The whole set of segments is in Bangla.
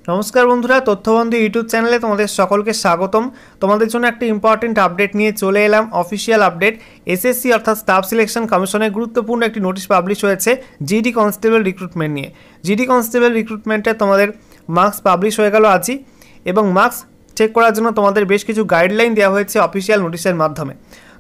নমস্কার বন্ধুরা, তথ্যবন্ধু ইউটিউব চ্যানেলে তোমাদের সকলকে স্বাগতম। তোমাদের জন্য একটা ইম্পর্টেন্ট আপডেট নিয়ে চলে এলাম। অফিসিয়াল আপডেট, এসএসসি অর্থাৎ স্টাফ সিলেকশন কমিশনের গুরুত্বপূর্ণ একটি নোটিশ পাবলিশ হয়েছে জিডি কনস্টেবল রিক্রুটমেন্ট নিয়ে। জিডি কনস্টেবল রিক্রুটমেন্টে তোমাদের মার্কস পাবলিশ হয়ে গেল আজই, এবং মার্কস চেক করার জন্য তোমাদের বেশ কিছু গাইডলাইন দেওয়া হয়েছে অফিসিয়াল নোটিশের মাধ্যমে।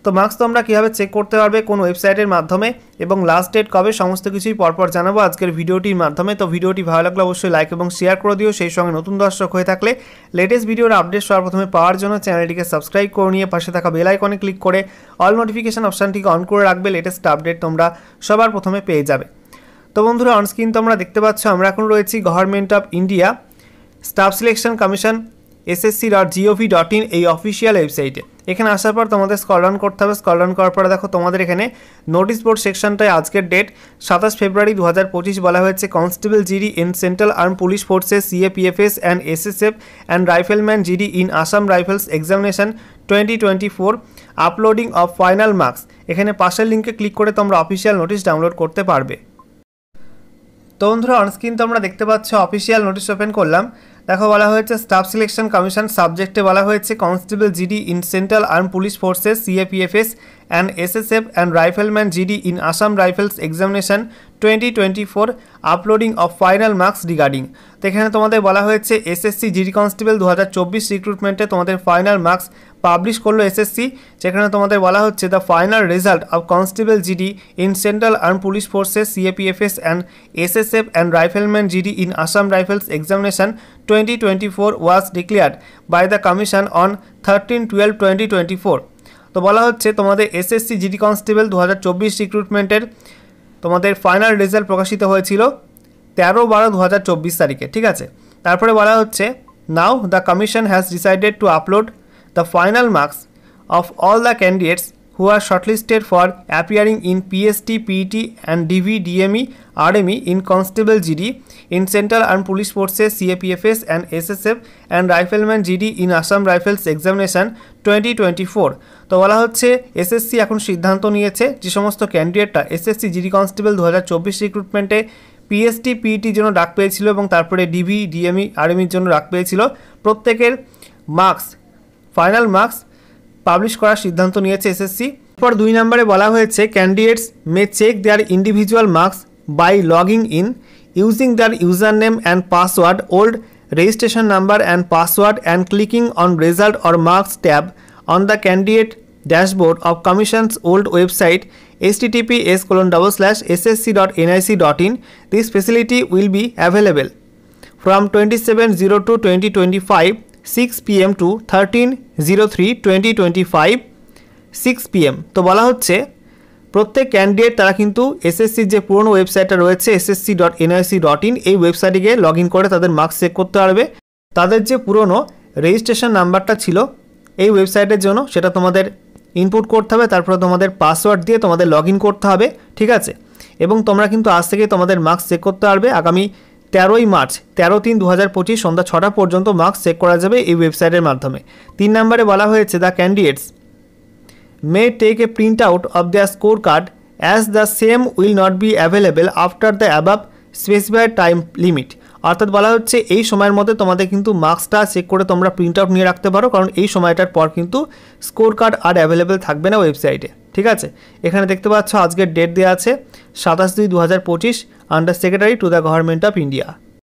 তো মার্কস তোমরা কীভাবে চেক করতে পারবে, কোন ওয়েবসাইটের মাধ্যমে, এবং লাস্ট ডেট কবে, সমস্ত কিছুই পরপর জানাবো আজকের ভিডিওটির মাধ্যমে। তো ভিডিওটি ভালো লাগলে অবশ্যই লাইক এবং শেয়ার করে দিও। সেই সঙ্গে নতুন দর্শক হয়ে থাকলে লেটেস্ট ভিডিওর আপডেট সবার প্রথমে পাওয়ার জন্য চ্যানেলটিকে সাবস্ক্রাইব করে নিয়ে পাশে থাকা বেল আইকনে ক্লিক করে অল নোটিফিকেশন অপশানটিকে অন করে রাখবে। লেটেস্ট আপডেট তোমরা সবার প্রথমে পেয়ে যাবে। তো বন্ধুরা, অনস্ক্রিন তোমরা দেখতে পাচ্ছ আমরা এখন রয়েছি government of India staff selection commission ssc.gov.in এই অফিসিয়াল ওয়েবসাইটে। এখানে আসার পর তোমাদের স্ক্রল ডাউন করতে হবে। স্ক্রল ডাউন করার পরে দেখো তোমাদের এখানে নোটিশ বোর্ড সেকশনটায় আজকের ডেট 27 ফেব্রুয়ারি 2025 বলা হয়েছে constable GD in central arm police forces CAPFS and SSF and rifleman GD in Assam rifles examination 2024 uploading of final marks. এখানে পাশের লিঙ্কে ক্লিক করে তোমরা অফিসিয়াল নোটিশ ডাউনলোড করতে পারবে। তো বন্ধুরা, অনস্ক্রিন তোমরা দেখতে পাচ্ছ অফিসিয়াল নোটিশ ওপেন করলাম। দেখো বলা হয়েছে স্টাফ সিলেকশন কমিশন, সাবজেক্টে বলা হয়েছে constable GD in central arm police forces CAPFS and SSF and rifleman GD in Assam rifles examination 2024 uploading of final marks regarding. তো এখানে তোমাদের বলা হয়েছে এসএসসি জিডি কনস্টেবল 2024 রিক্রুটমেন্টে তোমাদের ফাইনাল মার্কস পাবলিশ করলো এসএসসি, যেখানে তোমাদের বলা হচ্ছে the final result of constable GD in central arm police forces CAPFS and SSF and rifleman GD in Assam rifles examination 2024 was declared by the commission on 13/12/2024। তো বলা হচ্ছে তোমাদের এসএসসি জিডি কনস্টেবল 2024 রিক্রুটমেন্টের তোমাদের ফাইনাল রেজাল্ট প্রকাশিত হয়েছিল 13/12/2024 তারিখে, ঠিক আছে। তারপরে বলা হচ্ছে now the commission has decided to upload the final marks of all the candidates who are shortlisted for appearing in PST, PET and DV, DME, RME in Constable GD in Central Armed Police Forces CAPFS and SSF and Rifleman GD in Assam Rifles Examination 2024। তো বলা হচ্ছে এসএসসি এখন সিদ্ধান্ত নিয়েছে যে সমস্ত ক্যান্ডিডেটরা এসএসসি জিডি কনস্টেবল 2024 রিক্রুটমেন্টে PST, PETর জন্য ডাক পেয়েছিল এবং তারপরে ডিভি, ডিএমই, আরএমইর জন্য ডাক পেয়েছিল, প্রত্যেকের মার্কস ফাইনাল মার্কস পাবলিশ করার সিদ্ধান্ত নিয়েছে এসএসসি। পর 2 নম্বরে বলা হয়েছে candidates may check their individual marks by logging in using their user name and password, old registration number and password and clicking on result or marks tab on the candidate dashboard of commissions old website https://ssc.nic.in। This facility will be available from 27/02/2025 6 PM to 13/03/2025 6 PM। তো বলা হচ্ছে প্রত্যেক ক্যান্ডিডেট তারা কিন্তু এসএসসির যে পুরনো ওয়েবসাইটটা রয়েছে ssc.nic.in এই ওয়েবসাইটে গিয়ে লগ ইন করে তাদের মার্কস চেক করতে পারবে। তাদের যে পুরনো রেজিস্ট্রেশন নাম্বারটা ছিল এই ওয়েবসাইটের জন্য সেটা তোমাদের ইনপুট করতে হবে, তারপরে তোমাদের পাসওয়ার্ড দিয়ে তোমাদের লগ ইন করতে হবে, ঠিক আছে। এবং তোমরা কিন্তু আজ থেকে তোমাদের মার্কস চেক করতে পারবে। আগামী 13ই মার্চ 13/3/2025 সন্ধ্যা 6টা পর্যন্ত মার্কস চেক করা যাবে এই ওয়েবসাইটের মাধ্যমে। 3 নম্বরে বলা হয়েছে the candidates may take a print out of their score card as the same will not be available after the above specified time limit. অর্থাৎ বলা হচ্ছে এই সময়ের মধ্যে তোমাদের কিন্তু মার্কসটা চেক করে তোমরা প্রিন্ট আউট নিয়ে রাখতে পারো, কারণ এই সময়টার পর কিন্তু স্কোর কার্ড আর অ্যাভেলেবেল থাকবে না ওয়েবসাইটে, ঠিক আছে। এখানে দেখতে পাচ্ছ আজকের ডেট দেওয়া আছে 27/2/2025 under secretary to the government of India.